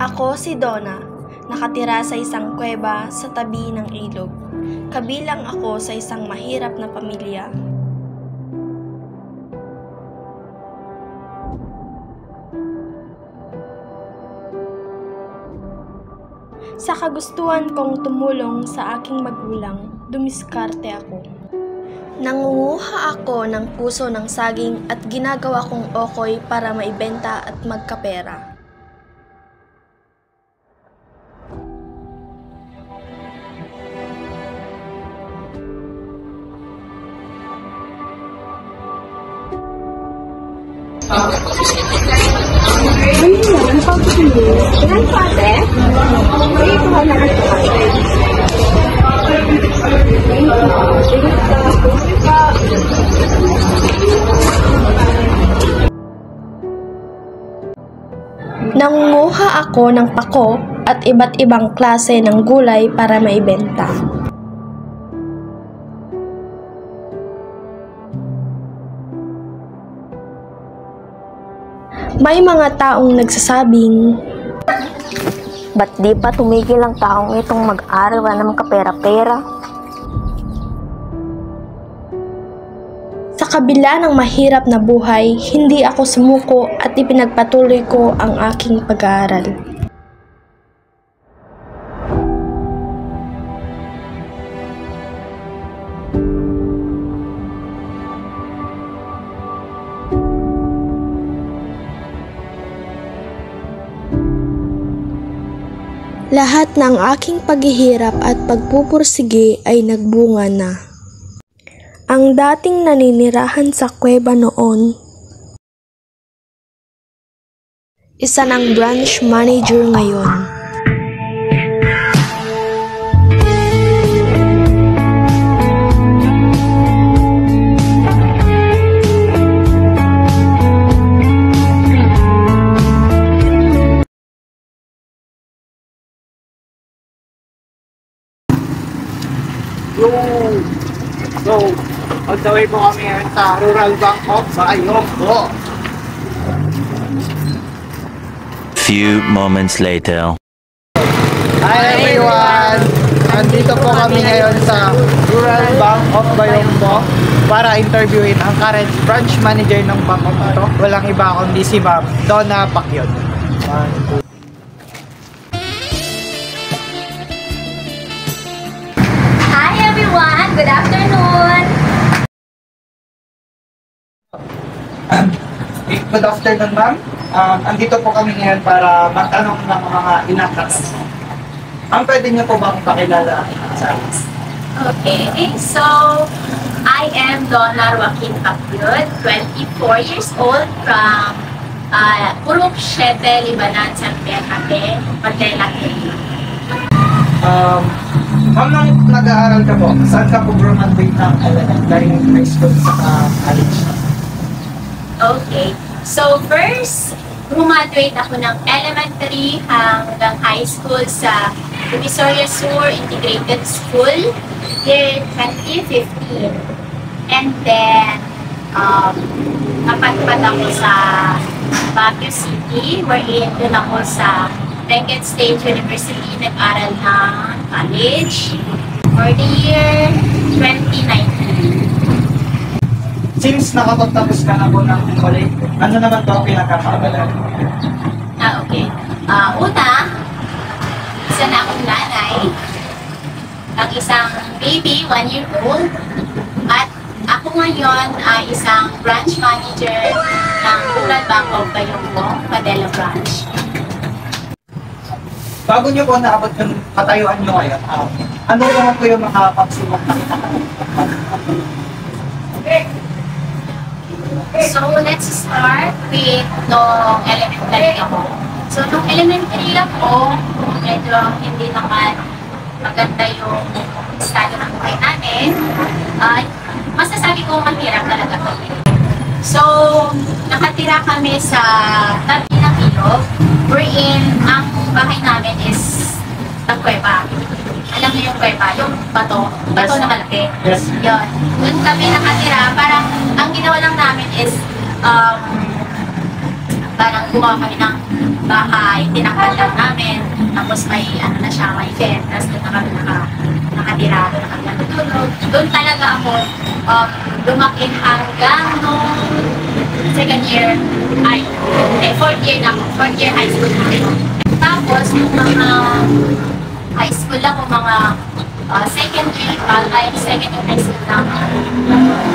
Ako si Donna, nakatira sa isang kuweba sa tabi ng ilog. Kabilang ako sa isang mahirap na pamilya. Sa kagustuhan kong tumulong sa aking magulang, dumiskarte ako. Nangunguha ako ng puso ng saging at ginagawa kong okoy para maibenta at magkapera. Nangunguha ako ng pako at iba't ibang klase ng gulay para maibenta. May mga taong nagsasabing, ba't di pa tumigil ang taong itong mag-aral, wala namang kapera-pera? Sa kabila ng mahirap na buhay, hindi ako sumuko at ipinagpatuloy ko ang aking pag-aaral. Lahat ng aking paghihirap at pagpupursige ay nagbunga na. Ang dating naninirahan sa kuweba noon, isa ng branch manager ngayon. So, on the way po kami ngayon sa Rural Bank of Bayombo. Few moments later. Hi everyone! Nandito po kami ngayon sa Rural Bank of Bayombo para interviewin ang current branch manager ng bank ito. Walang iba kundi si Ma'am Donna Pacquiao. Hi everyone! Good afternoon! Good afternoon, ma'am. Andito po kami ngayon para magtanong ng mga inatas. Pwede niyo po bang pakilala sa akin? Okay, so I am Donna Joaquin Pacquiao, 24 years old from Purok Siete, Libanan, San Pedro, Manila. Ma'am, nang nag-aaral ka po, saan ka po graduate ng elementary high school sa college? Okay, so first, graduate ako ng elementary hanggang high school sa Divisoria Sur Integrated School year 2015. And then, napadpad ako sa Baguio City, wherein doon ako sa Benguet State University nag-aral ng college for the year 2019. Since nakapagtapos ka na po ng college, ano naman po ang pinagkakagalan? Okay. Una, isa na akong nanay, ang isang baby, 1 year old, at ako ngayon ay isang branch manager ng Rural Bank of Bayombo, Padela Branch. Bago niyo po naabot yung katayuan niyo ngayon, ano naman po yung mga pagsubok na kinakagalan? So, let's start with nung elementary ako. So, nung elementary ako, medyo hindi naman maganda yung estado ng buhay namin. Masasabi ko mahirap talaga kami. So, nakatira kami sa tabi ng ilog, wherein ang bahay namin is ang kuweba. Alam niyo yung kuweba, yung bato na malaki. Yes. Yun. Doon kami nakatira. Parang ang ginawa lang namin is parang gumawa kami ng bahay, tinakal lang namin, tapos may ano na siya, may bed, tapos doon na kami nakatira, doon na kami natutulog. Doon talaga ako lumaki hanggang nung second year, fourth year na ako, fourth year high school na ako. Tapos, nung mga high school ako, mga second year high school na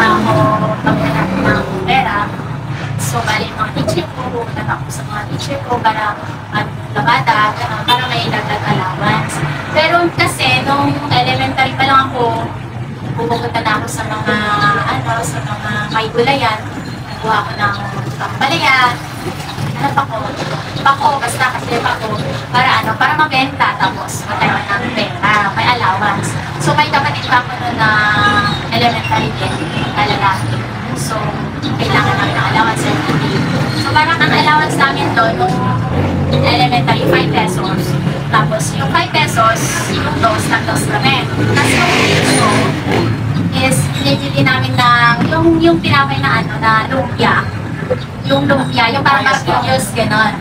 ako pagkanak ng pera. So, bali mga teacher ko, pumunta ako sa mga teacher ko para labada, para may dagdag allowance. Pero kasi, nung elementary pa lang ako, pumunta na ako sa mga may gulayan. Nagawa ako ng palayan. Pako, basta kasi pako, para mabenta, tapos magkaroon ng pera, may allowance. So, may kapatid pa ako noon na elementary din, na lalaki. So, kailangan namin ng allowance every day. So, parang ang allowance namin doon, nung elementary, 5 pesos. Tapos, yung 5 pesos, yung dos kami. Tapos, yung piso is, binibili namin ng, yung tinapay na na lumpia. Yung lumpia, yung parang marquillos, gano'n.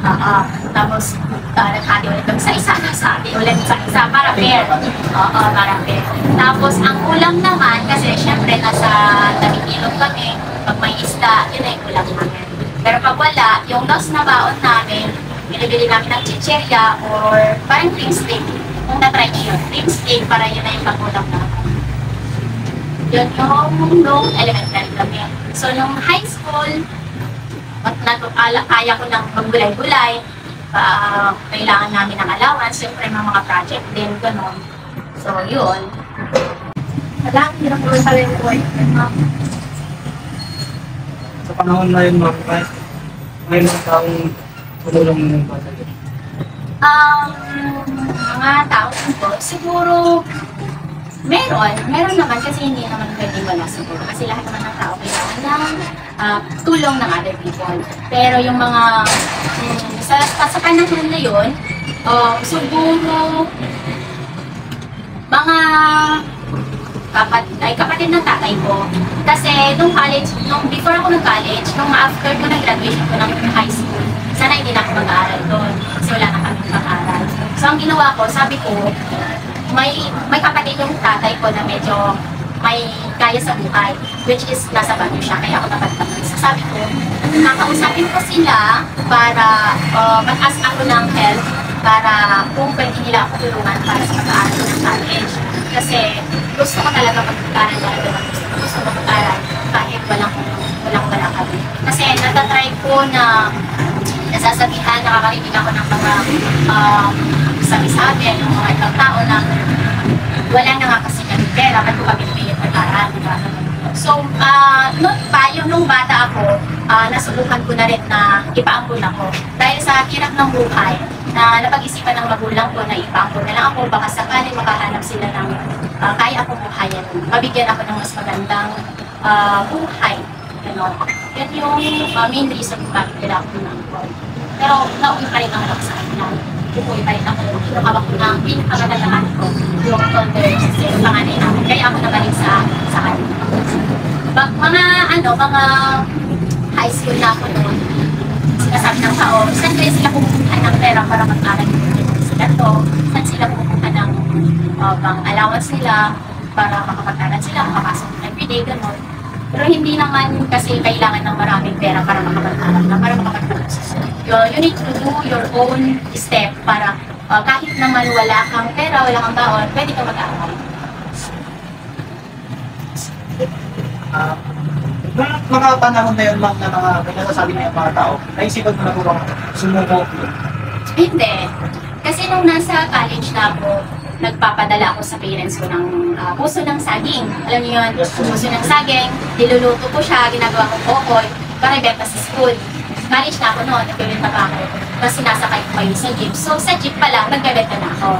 Tapos, naghati ulit kami sa isa, nagsati ulit sa isa, para fair. Para fair. Tapos, ang ulam naman, kasi syempre, nasa Tabingilog kami, pag may isda, yun ay ulam namin. Pero pag wala, yung loss na baon namin, binibili namin ng chicheria or parang cream steak. Kung na-try niyo yun, cream steak, para yun na yung pag-ulam namin. Yun yung nung elementary kami. So, nung high school, kaya ko ng maggulay-gulay, kailangan namin ng allowance, siyempre mga project din, gano'n. So, yun. Wala, hirap naman pala yung work. Sa panahon na yun, may mga taong tumulong ng bata yun. Mga taong po, siguro, meron naman kasi hindi naman pwedeng wala siguro. Kasi lahat naman ng tao kailangan ng tulong ng other people. Pero yung mga, sa panahon na yun, siguro, mga kapatid ng tatay ko. Kasi nung college, before ako nag-college, nung after ko nag-graduation ko ng high school, sana hindi na ako mag-aaral doon. Kasi wala na kami mag-aaral. So ang ginawa ko, sabi ko, may kapatid yung tatay ko na medyo may kaya sa buhay, which is nasa Baguio siya, kaya ako napadpag. So sabi ko, nakausapin ko sila para mag-ask ako ng help para kung pwede nila ako tulungan para sa pag-aaral ng college. Kasi gusto ko talaga mag-aaral talaga. Gusto ko mag-aaral kahit wala kami. Kasi natatry ko na nasasabihan, nakakarinig ako ng mga sabi-sabi ng mga ibang tao na wala na nga kasi kami pera, ba't ko kami pilit mag-aaral, diba? So, nung bata ako, nasubukan ko na rin na ipaampun ako. Dahil sa hirap ng buhay, na napag-isipan ng magulang ko na ipaampun na lang ako, baka sakaling makahanap sila ng kaya akong buhayan. Mabigyan ako ng mas magandang buhay. Ganon. Yan yung main reason kung bakit nila ako pinaampun. Pero nauwi pa rin ako sa kanila. Pupuwi pa rin ako. Hawak ko ng pinakamadalahan ko. Yung toddler, yung panganay namin. Kaya ako nabalik sa kanila. Mga high school na ako noon, sinasabi ng tao, saan kaya sila pupunta ng pera para mag-aral sila to? Saan sila pupunta ng allowance nila para makapag-aral sila, makapasok everyday, gano'n. Pero hindi naman kasi kailangan ng maraming pera para makapag-aral na, para makapag-aral. You need to do your own step para kahit naman wala kang pera, wala kang baon, pwede ka mag-aral. Nung mga panahon na yun, ma'am, na mga nasasabi na yung mga tao, naisipan mo na po bang sumuko? Hindi. Kasi nung nasa college na ako, nagpapadala ako sa parents ko ng puso ng saging. Alam niyo yun, puso ng saging, niluluto ko siya, ginagawa kong kokoy, para ibenta sa school. College na ako noon, nagpibenta pa ako. Tapos sinasakay ko kayo sa jeep. So sa jeep pa lang, nagbebenta na ako.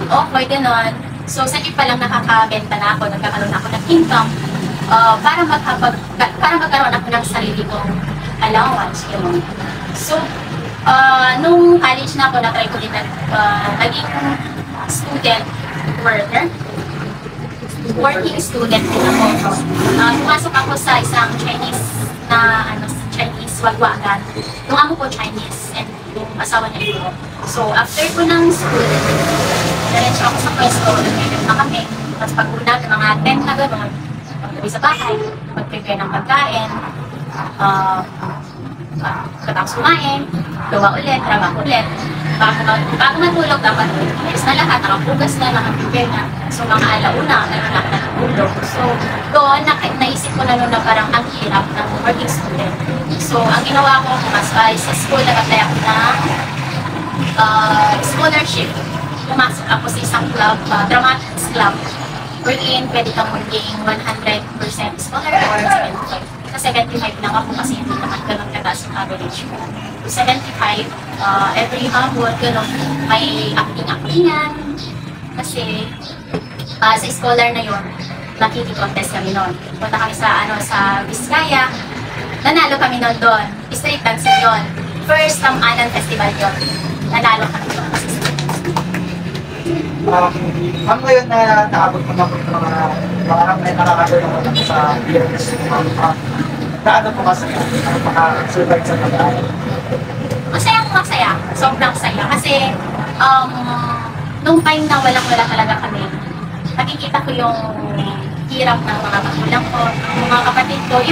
Okay, gano'n. So sa jeep pa lang nakakabenta na ako, nagkakaroon ako ng income. Para magkaroon ako ng sarili kong allowance, yun. So, nung college na ako, na-try ko din naging student worker. Working student din ako. Pumasok ako sa isang Chinese wagwagan. Nung amo ko Chinese and yung asawa niya Europe. So, after ko ng school, diretso ako sa pwesto, nag-edit na kami. Tapos pag-una, mga 10 na gano'n, pag-uwi sa bahay, mag-prepare ng pagkain, katapos kumain, gawa ulit, trabaho ulit. Bago matulog, dapat ayos na lahat, nakapugas na, nakaprepare na. So, mga alauna, meron na natulog. So, doon, naisip ko na noon na parang ang hirap ng working student. So, ang ginawa ko, mas sa school, nag-apply ako na scholarship. Pumasok ako sa isang club, dramatics club, wherein pwede kang maging 100% scholar or 75. Sa 75 lang ako kasi hindi naman ganun kataas yung average ko. 75, every hamon, ganun, may acting-actingan. Kasi sa scholar na yun, nakikikontest kami noon. Punta kami sa Vizcaya, nanalo kami noon doon. Street dancing yun. First Anan Festival yun. Nanalo kami doon. Ang ngayon na naabot mo na po ng mga ramay nakakagano mo sa years, gaano po masaya maka-survive sa pag-aaral? Masaya. Sobrang saya. Kasi, nung time na walang-wala talaga kami, nakikita ko yung hirap ng mga magulang ko, ng mga kapatid ko,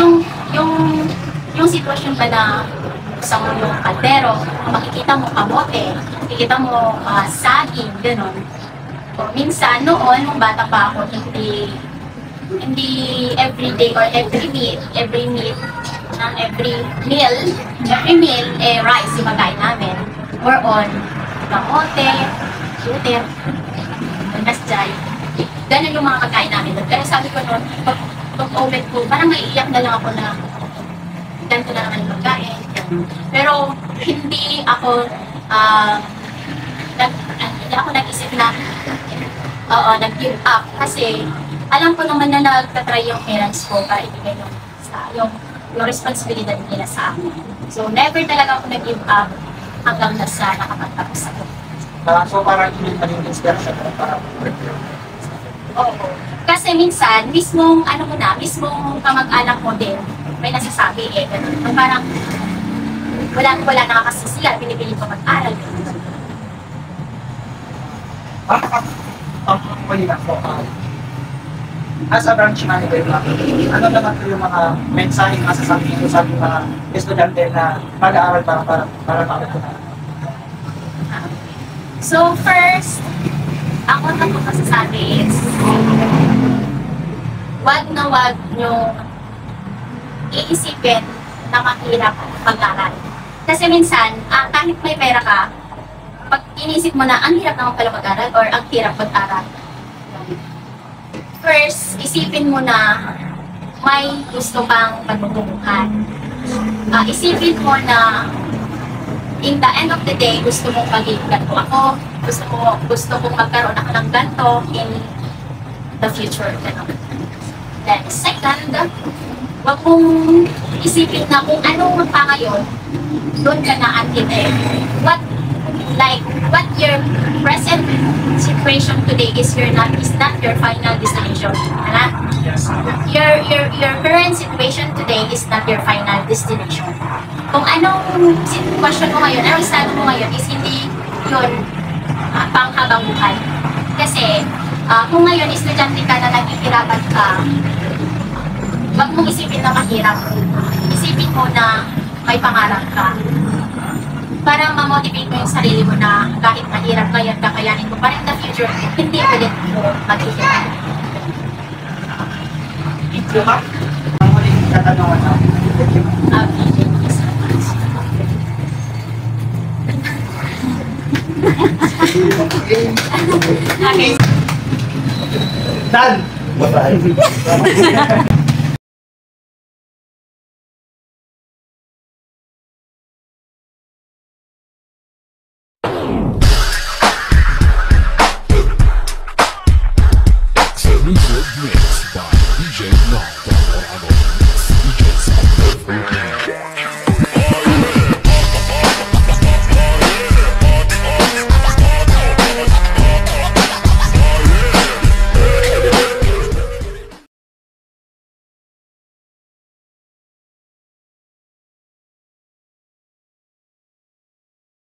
yung sitwasyon ba na sa mo yung kaldero, makikita mo kamote, makikita mo saging, gano'n. O, minsan, noon, nung bata pa ako, hindi every day or every meal, every meal, rice yung magain namin. More on, kamote, tuter, nasjay. Ganun yung mga kakain namin doon. Kaya sabi ko noon, pag-ulit ko, parang maiiyak na lang ako na ganito na naman yung pagkain. Pero, hindi ako nag-isip na nag-give up kasi alam ko naman na nagtatry yung parents ko para ibigay yung responsibilidad nila sa akin. So, never talaga ako nag-give up hanggang nasa nakapagtapos ako. So, parang hindi maging inspiration para Oo. Kasi minsan, mismong kamag-anak mo din, may nasasabi ganun. Parang, wala na kasi sila, pinipili ko mag-aral. As a branch manager, ano naman po yung mga mensahe masasabi nyo sa mga estudyante na mag-aaral para makakunan? So first, ako na po masasabi is, wag nyo iisipin na mahirap mag-aral. Kasi minsan, kahit may pera ka, pag inisip mo na ang hirap naman pala mag-aral or ang hirap mag-aral, first, isipin mo na may gusto kang pagbubuhan. Isipin mo na in the end of the day, gusto mong maging ganito ako, gusto kong magkaroon ako ng ganito in the future. Then, second, wag mong isipin na kung anong pa ngayon, doon ka na until what your present situation today is not your final destination. Yes. Your current situation today is not your final destination. Kung anong sitwasyon mo ngayon, anong estado mo ngayon is hindi yun panghabang buhay. Kasi kung ngayon estudyante ka na naghihirapan ka, wag mong isipin na mahirap. Isipin mo na may pangarap ka. Para ma-motivate mo yung sarili mo na kahit mahirap ngayon, kakayanin ko. Para in the future, hindi ulit mo maghihirap. Thank you, ma'am. Ang huling katanungan na. Thank you. Thank you so much. Okay. Done! Bye-bye.